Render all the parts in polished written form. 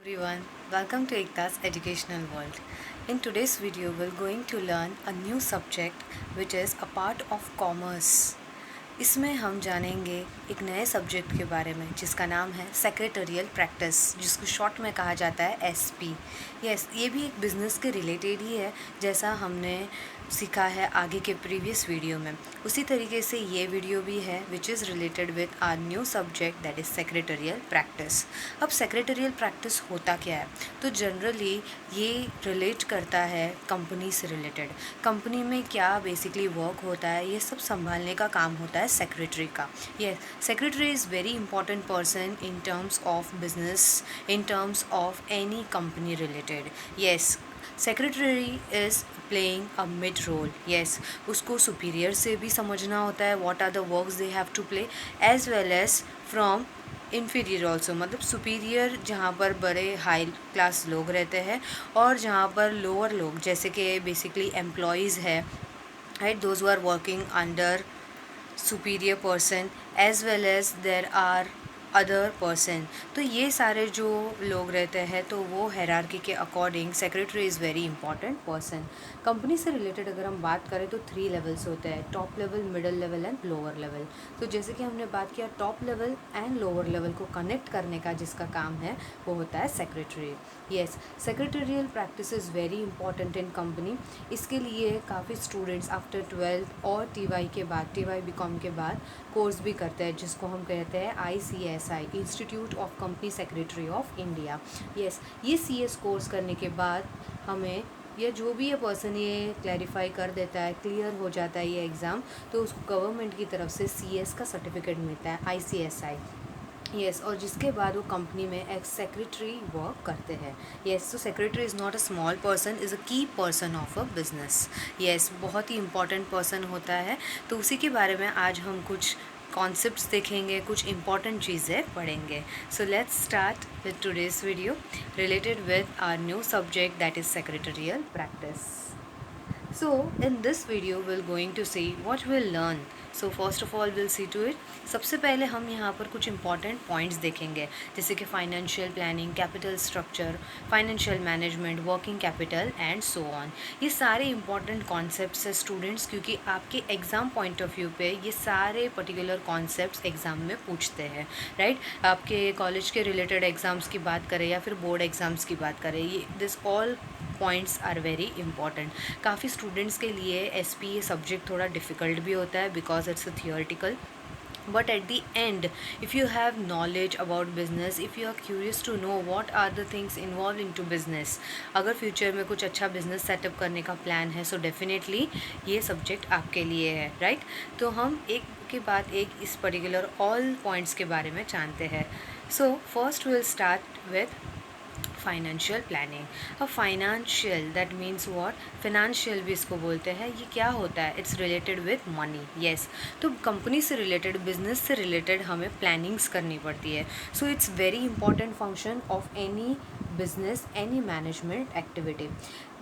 Everyone, welcome to Ekta's Educational World. In today's video, we're going to learn a new subject which is a part of commerce. इसमें हम जानेंगे एक नए subject के बारे में जिसका नाम है सेक्रेटरियल प्रैक्टिस, जिसको शॉर्ट में कहा जाता है एसपी। यस, ये भी एक बिज़नेस के रिलेटेड ही है, जैसा हमने सीखा है आगे के प्रीवियस वीडियो में। उसी तरीके से ये वीडियो भी है which is related with our new subject that is secretarial practice. अब सेक्रेटरियल प्रैक्टिस होता क्या है? तो जनरली ये रिलेट करता है कंपनी से रिलेटेड। कंपनी में क्या बेसिकली वर्क होता है, ये सब संभालने का काम होता है सेक्रेटरी का। Yes, secretary is very important person in terms of business, in terms of any company related. Yes, secretary is playing a mid role. Yes, उसको सुपीरियर से भी समझना होता है what are the works they have to play, as well as from inferior also, मतलब superior जहाँ पर बड़े हाई क्लास लोग रहते हैं और जहाँ पर लोअर लोग जैसे कि बेसिकली एम्प्लॉयज़ है, right, those who are working under superior person as well as there are other person. तो ये सारे जो लोग रहते हैं तो वो हायरार्की के according secretary is very important person. Company से रिलेटेड अगर हम बात करें तो 3 लेवल्स होते हैं, top level, middle level and lower level. तो जैसे कि हमने बात किया top level and lower level को कनेक्ट करने का जिसका काम है वो होता है secretary. Yes, secretarial practice is very important in company. इसके लिए काफ़ी स्टूडेंट्स आफ्टर 12th और टी.वाई के बाद, टी.वाई बी.कॉम के बाद कोर्स भी करते हैं जिसको हम कहते हैं ICSI, institute of company secretary of India. Yes, ये CS कोर्स करने के बाद हमें या जो भी ये पर्सन ये क्लैरिफाई कर देता है, क्लियर हो जाता है ये एग्ज़ाम, तो उसको गवर्नमेंट की तरफ से CS का सर्टिफिकेट मिलता है, ICSI। यस, और जिसके बाद वो कंपनी में एक सेक्रेटरी वर्क करते हैं। यस, तो secretary is not a small person, is a key person of a business. Yes, बहुत ही इंपॉर्टेंट पर्सन होता है। तो उसी के बारे में आज हम कुछ कॉन्सेप्ट्स देखेंगे, कुछ इंपॉर्टेंट चीज़ें पढ़ेंगे। So let's start with today's video related with our new subject that is secretarial practice. So in this video we're going to see what we'll learn. So first of all we'll see to it. सबसे पहले हम यहाँ पर कुछ important points देखेंगे जैसे कि financial planning, capital structure, financial management, working capital and so on. ये सारे इंपॉर्टेंट कॉन्सेप्ट्स है स्टूडेंट्स, क्योंकि आपके एग्ज़ाम पॉइंट ऑफ व्यू पे ये सारे पर्टिकुलर कॉन्सेप्ट्स एग्ज़ाम में पूछते हैं, राइट। आपके कॉलेज के रिलेटेड एग्ज़ाम्स की बात करें या फिर बोर्ड एग्ज़ाम्स की बात करें, ये this all points are very important. काफ़ी स्टूडेंट्स के लिए SP ये सब्जेक्ट थोड़ा डिफ़िकल्ट भी होता है because it's a theoretical, but at the end if you have knowledge about business, if you are curious to know what are the things involved into business, अगर future में कुछ अच्छा business setup करने का plan है, so definitely ये subject आपके लिए है, राइट। तो हम एक के बाद एक इस पर्टिकुलर ऑल पॉइंट्स के बारे में जानते हैं। So first will start with financial planning. अब financial that means what, financial भी इसको बोलते हैं। ये क्या होता है? It's related with money. Yes, तो कंपनी से रिलेटेड, बिजनेस से रिलेटेड हमें प्लानिंग्स करनी पड़ती है। So it's very important function of any business, any management activity.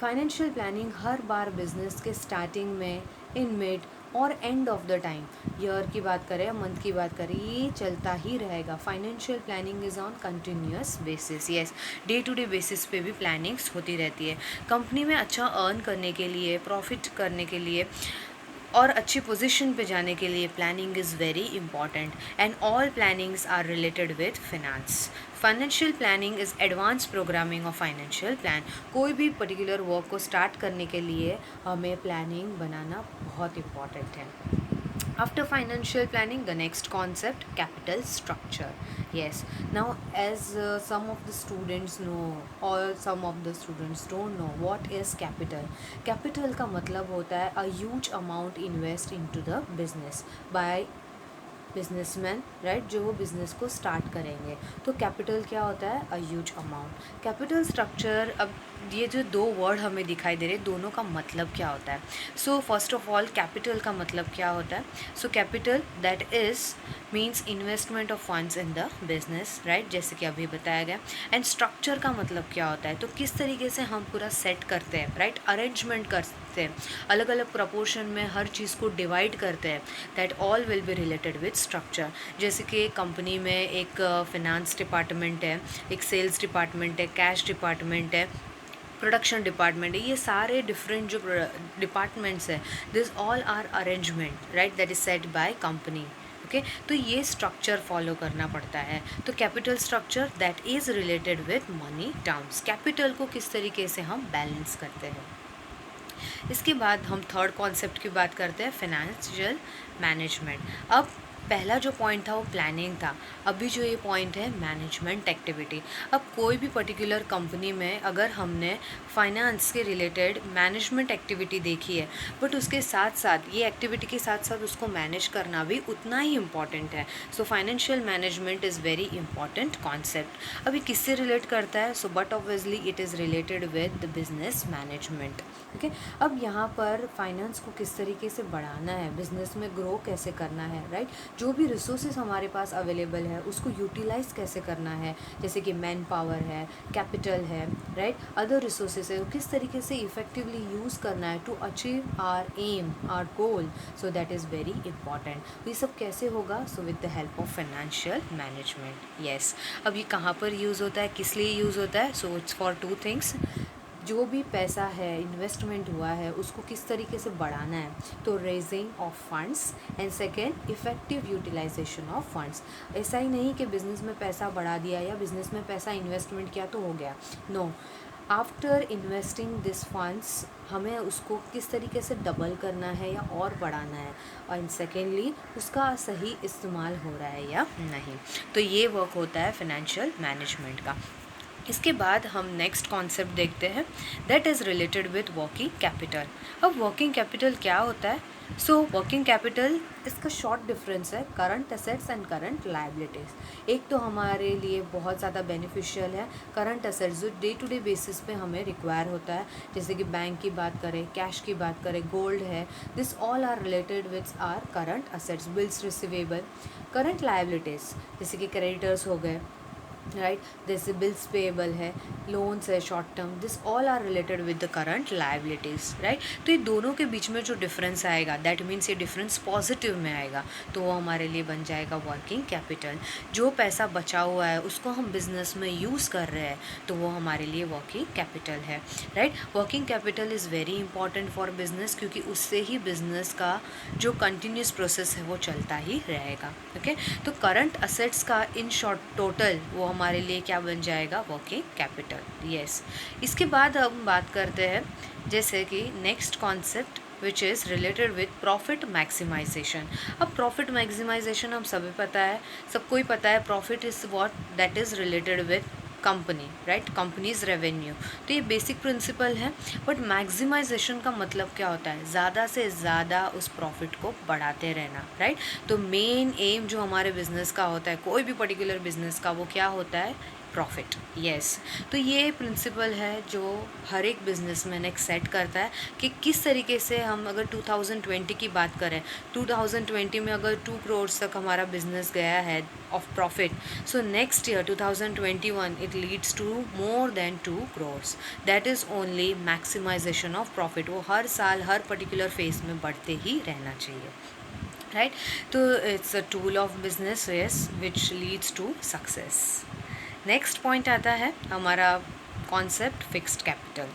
Financial planning हर बार बिजनेस के स्टार्टिंग में, इन मिड और end of the time, year की बात करें या मंथ की बात करें, ये चलता ही रहेगा। Financial planning is on continuous basis. Yes, day to day basis पे भी प्लानिंग्स होती रहती है। कंपनी में अच्छा अर्न करने के लिए, प्रॉफिट करने के लिए और अच्छी पोजीशन पे जाने के लिए planning is very important and all plannings are related with finance. Financial planning is advance programming of financial plan. कोई भी पर्टिकुलर वर्क को स्टार्ट करने के लिए हमें प्लानिंग बनाना बहुत इंपॉर्टेंट है। After financial planning, the next concept, capital structure. Yes, now as some of the students know or some of the students don't know what is capital. Capital का मतलब होता है a huge amount invest into the business by businessman, right, जो वो business को start करेंगे। तो capital क्या होता है? A huge amount. Capital structure, अब ये जो दो वर्ड हमें दिखाई दे रहे हैं, दोनों का मतलब क्या होता है? So first of all capital का मतलब क्या होता है? So capital that is means investment of funds in the business, right, जैसे कि अभी बताया गया। एंड स्ट्रक्चर का मतलब क्या होता है, तो किस तरीके से हम पूरा सेट करते हैं, राइट, अरेंजमेंट करते हैं, अलग अलग प्रपोर्शन में हर चीज़ को डिवाइड करते हैं, that all will be related with structure. जैसे कि कंपनी में एक फिनेंस डिपार्टमेंट है, एक सेल्स डिपार्टमेंट है, कैश डिपार्टमेंट है, प्रोडक्शन डिपार्टमेंट है, ये सारे डिफरेंट जो डिपार्टमेंट्स हैं, this all are arrangement, right, that is set by company. Okay, तो ये स्ट्रक्चर फॉलो करना पड़ता है। तो capital structure that is related with money terms, capital को किस तरीके से हम बैलेंस करते हैं। इसके बाद हम थर्ड कॉन्सेप्ट की बात करते हैं, फाइनेंशियल मैनेजमेंट। अब पहला जो पॉइंट था वो प्लानिंग था, अभी जो ये पॉइंट है मैनेजमेंट एक्टिविटी। अब कोई भी पर्टिकुलर कंपनी में अगर हमने फाइनेंस के रिलेटेड मैनेजमेंट एक्टिविटी देखी है, बट उसके साथ साथ ये एक्टिविटी के साथ साथ उसको मैनेज करना भी उतना ही इम्पॉर्टेंट है। So financial management is very important concept. अभी किससे रिलेट करता है, so but obviously it is related with the business management. Okay, अब यहाँ पर फाइनेंस को किस तरीके से बढ़ाना है, बिजनेस में ग्रो कैसे करना है, राइट, जो भी रिसोर्सेज हमारे पास अवेलेबल है उसको यूटिलाइज कैसे करना है, जैसे कि मैन पावर है, कैपिटल है, राइट, अदर रिसोर्सेज है, किस तरीके से इफेक्टिवली यूज़ करना है to achieve our aim, our goal. So that is very important. ये सब कैसे होगा, so with the help of financial management. Yes, अब ये कहाँ पर यूज़ होता है, किस लिए यूज़ होता है, so it's for two things. जो भी पैसा है, इन्वेस्टमेंट हुआ है, उसको किस तरीके से बढ़ाना है, तो raising of funds, and second effective utilization of funds. ऐसा ही नहीं कि बिज़नेस में पैसा बढ़ा दिया या बिज़नेस में पैसा इन्वेस्टमेंट किया तो हो गया, no, after investing this funds हमें उसको किस तरीके से डबल करना है या और बढ़ाना है, और सेकेंडली उसका सही इस्तेमाल हो रहा है या नहीं। तो ये वर्क होता है फाइनेंशियल मैनेजमेंट का। इसके बाद हम नेक्स्ट कॉन्सेप्ट देखते हैं, that is related with working capital. अब वर्किंग कैपिटल क्या होता है, सो वर्किंग कैपिटल इसका शॉर्ट डिफरेंस है current assets and current liabilities. एक तो हमारे लिए बहुत ज़्यादा बेनिफिशियल है करंट एसेट्स, जो डे टू डे बेसिस पे हमें रिक्वायर होता है, जैसे कि बैंक की बात करें, कैश की बात करें, गोल्ड है, this all are related with our current assets, bills receivable. Current liabilities जैसे कि क्रेडिटर्स हो गए, राइट, जैसे बिल्स पेएबल है, लोन्स है short term, this all are related with the current liabilities, right. तो ये दोनों के बीच में जो डिफरेंस आएगा, दैट मीन्स ये डिफरेंस पॉजिटिव में आएगा, तो वो हमारे लिए बन जाएगा वर्किंग कैपिटल। जो पैसा बचा हुआ है उसको हम बिजनेस में यूज़ कर रहे हैं, तो वो हमारे लिए वर्किंग कैपिटल है, right. Working capital is very important for business, क्योंकि उससे ही बिजनेस का जो कंटिन्यूस प्रोसेस है वो चलता ही रहेगा। ओके, तो करंट असेट्स का इन शॉर्ट टोटल वो हमारे लिए क्या बन जाएगा, वर्किंग कैपिटल। यस, इसके बाद हम बात करते हैं जैसे कि next concept which is related with profit maximization. अब प्रॉफिट मैक्सिमाइजेशन हम सभी पता है, सबको ही पता है, profit is what that is related with company, right, company's revenue. तो ये बेसिक प्रिंसिपल है, बट मैक्सिमाइजेशन का मतलब क्या होता है, ज़्यादा से ज़्यादा उस प्रॉफिट को बढ़ाते रहना, राइट। तो मेन एम जो हमारे बिजनेस का होता है, कोई भी पर्टिकुलर बिजनेस का, वो क्या होता है, प्रॉफिट। यस, तो ये प्रिंसिपल है जो हर एक बिजनेसमैन एक सेट करता है कि किस तरीके से हम, अगर 2020 की बात करें, 2020 में अगर 2 करोड़ तक हमारा बिजनेस गया है of profit, so next year 2021 it leads to more than 2 crores. That is only maximization of profit. वो हर साल हर पर्टिकुलर फेज में बढ़ते ही रहना चाहिए, राइट। तो it's a tool of business, yes, which leads to success. Next point आता है हमारा कॉन्सेप्ट फिक्स्ड कैपिटल।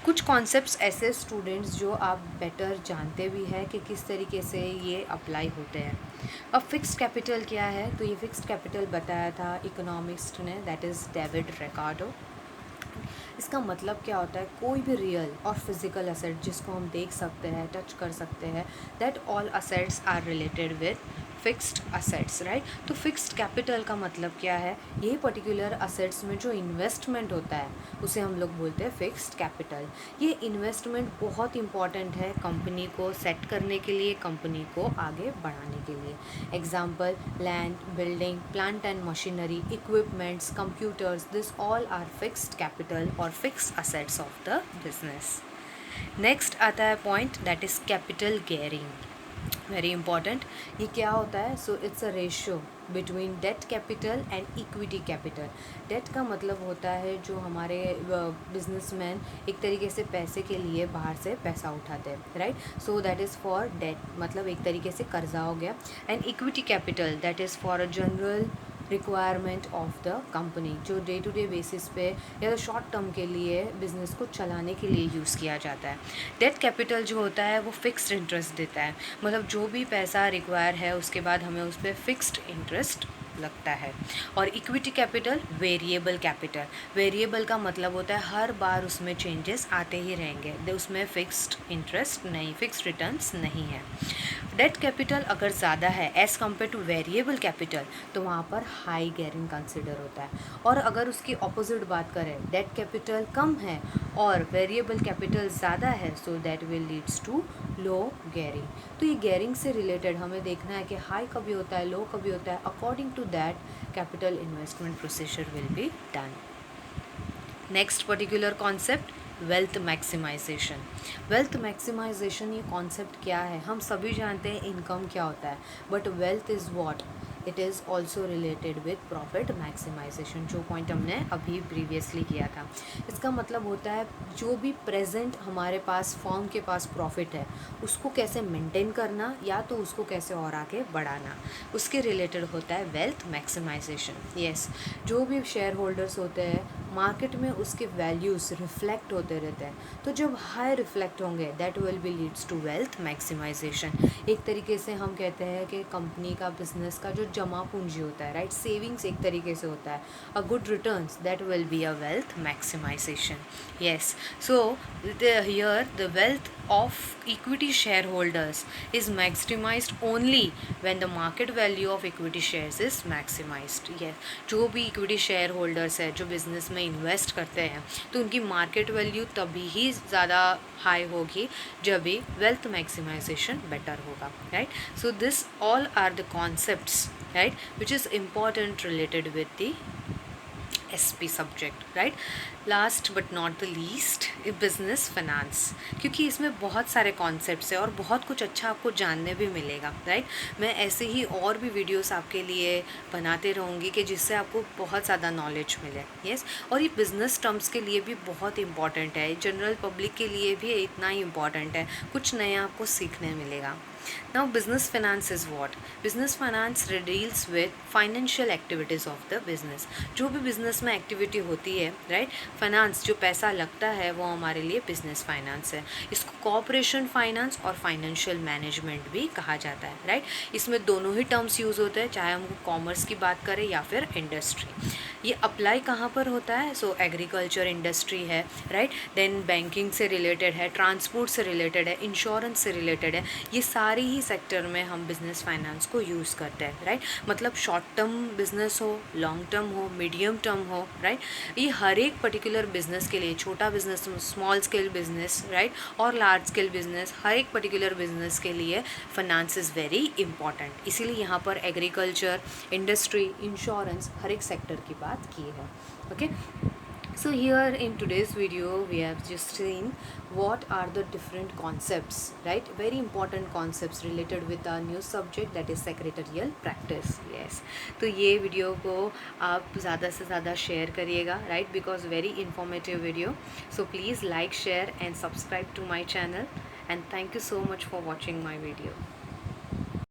कुछ कॉन्सेप्ट्स ऐसे स्टूडेंट्स जो आप बेटर जानते भी हैं कि किस तरीके से ये अप्लाई होते हैं। अब फिक्स्ड कैपिटल क्या है, तो ये फिक्स्ड कैपिटल बताया था इकोनॉमिस्ट ने, दैट इज़ डेविड रिकार्डो। इसका मतलब क्या होता है, कोई भी रियल और फिजिकल असेट जिसको हम देख सकते हैं, टच कर सकते हैं, that all assets are related with fixed assets, right. तो फिक्स्ड कैपिटल का मतलब क्या है, यही पर्टिकुलर असेट्स में जो इन्वेस्टमेंट होता है उसे हम लोग बोलते हैं फिक्स्ड कैपिटल। ये इन्वेस्टमेंट बहुत इंपॉर्टेंट है कंपनी को सेट करने के लिए, कंपनी को आगे बढ़ाने के लिए। Example, land, building, plant and machinery, equipments, computers, this all are fixed capital और fixed assets of the business. Next आता है point, that is capital gearing. Very important. ये क्या होता है? So it's a ratio between debt capital and equity capital. Debt का मतलब होता है जो हमारे बिजनेसमैन एक तरीके से पैसे के लिए बाहर से पैसा उठाते हैं, right? So that is for debt, मतलब एक तरीके से कर्जा हो गया। And equity capital that is for a general requirement of the company, जो डे टू डे बेसिस पे या तो शॉर्ट टर्म के लिए बिज़नेस को चलाने के लिए यूज़ किया जाता है। डेट कैपिटल जो होता है वो फिक्स्ड इंटरेस्ट देता है, मतलब जो भी पैसा रिक्वायर है उसके बाद हमें उस पर फिक्स्ड इंटरेस्ट लगता है। और equity capital variable capital, variable का मतलब होता है हर बार उसमें चेंजेस आते ही रहेंगे, उसमें फिक्स्ड इंटरेस्ट नहीं, फिक्स्ड रिटर्न्स नहीं है। डेट कैपिटल अगर ज़्यादा है as compare two variable capital तो वहाँ पर हाई गेयरिंग कंसिडर होता है। और अगर उसकी ऑपोजिट बात करें, डेट कैपिटल कम है और वेरिएबल कैपिटल ज़्यादा है, so that will leads to low gearing. तो ये गेयरिंग से रिलेटेड हमें देखना है कि हाई कभी होता है, लो कभी होता है। According to that capital investment procedure will be done. Next particular concept, wealth maximization. Wealth maximization ये कॉन्सेप्ट क्या है? हम सभी जानते हैं इनकम क्या होता है, but wealth is what? It is also related with profit maximization, जो पॉइंट हमने अभी प्रीवियसली किया था। इसका मतलब होता है जो भी प्रेजेंट हमारे पास फर्म के पास प्रॉफिट है उसको कैसे मेंटेन करना या तो उसको कैसे और आगे बढ़ाना, उसके रिलेटेड होता है वेल्थ मैक्सिमाइजेशन। यस, जो भी शेयर होल्डर्स होते हैं मार्केट में उसके वैल्यूज़ रिफ्लेक्ट होते रहते हैं, तो जब हाई रिफ्लेक्ट होंगे that will be leads to wealth maximization. एक तरीके से हम कहते हैं कि कंपनी का, बिजनेस का जो जमा पूंजी होता है, राइट, सेविंग्स एक तरीके से होता है, a good returns, that will be a wealth maximization. Yes, so here the wealth of equity shareholders is maximized only when the market value of equity shares is maximized. Yes, जो भी equity share holders है जो business में invest करते हैं तो उनकी market value तभी ही ज़्यादा हाई होगी जब भी वेल्थ मैक्सिमाइजेशन बेटर होगा, right? So this all are the concepts, right, which is important related with the SP subject, right? Last but not the least, business finance, क्योंकि इसमें बहुत सारे कॉन्सेप्ट्स हैं और बहुत कुछ अच्छा आपको जानने भी मिलेगा, राइट? मैं ऐसे ही और भी वीडियोस आपके लिए बनाते रहूँगी कि जिससे आपको बहुत ज़्यादा नॉलेज मिले। यस, और ये बिज़नेस टर्म्स के लिए भी बहुत इंपॉर्टेंट है, जनरल पब्लिक के लिए भी इतना ही इम्पॉर्टेंट है, कुछ नया आपको सीखने मिलेगा। Now business finance is what? Business finance deals with financial activities of the business. जो भी बिजनेस में एक्टिविटी होती है, राइट, फाइनेंस जो पैसा लगता है वो हमारे लिए बिजनेस फाइनेंस है। इसको कॉर्पोरेशन फाइनेंस और फाइनेंशियल मैनेजमेंट भी कहा जाता है, राइट? इसमें दोनों ही टर्म्स यूज़ होते हैं, चाहे हम कॉमर्स की बात करें या फिर इंडस्ट्री। ये अप्लाई कहाँ पर होता है? सो एग्रीकल्चर इंडस्ट्री है, राइट, देन बैंकिंग से रिलेटेड है, ट्रांसपोर्ट से रिलेटेड है, इंश्योरेंस से रिलेटेड है। ये सारे ही सेक्टर में हम बिज़नेस फाइनेंस को यूज़ करते हैं, राइट? मतलब शॉर्ट टर्म बिजनेस हो, लॉन्ग टर्म हो, मीडियम टर्म हो, राइट? ये हर एक पर्टिकुलर बिजनेस के लिए, छोटा business, small scale business, right, और लार्ज स्केल बिजनेस, हर एक पर्टिकुलर बिजनेस के लिए फाइनेंस इज़ वेरी इंपॉर्टेंट। इसीलिए यहाँ पर एग्रीकल्चर, इंडस्ट्री, इंश्योरेंस, हर एक सेक्टर की बात की है। Okay, so here in today's video we have just seen what are the different concepts, right, very important concepts related with our new subject, that is secretarial practice. Yes, तो ये video को आप ज़्यादा से ज़्यादा शेयर करिएगा, right, because very informative video. So please like, share and subscribe to my channel, and thank you so much for watching my video.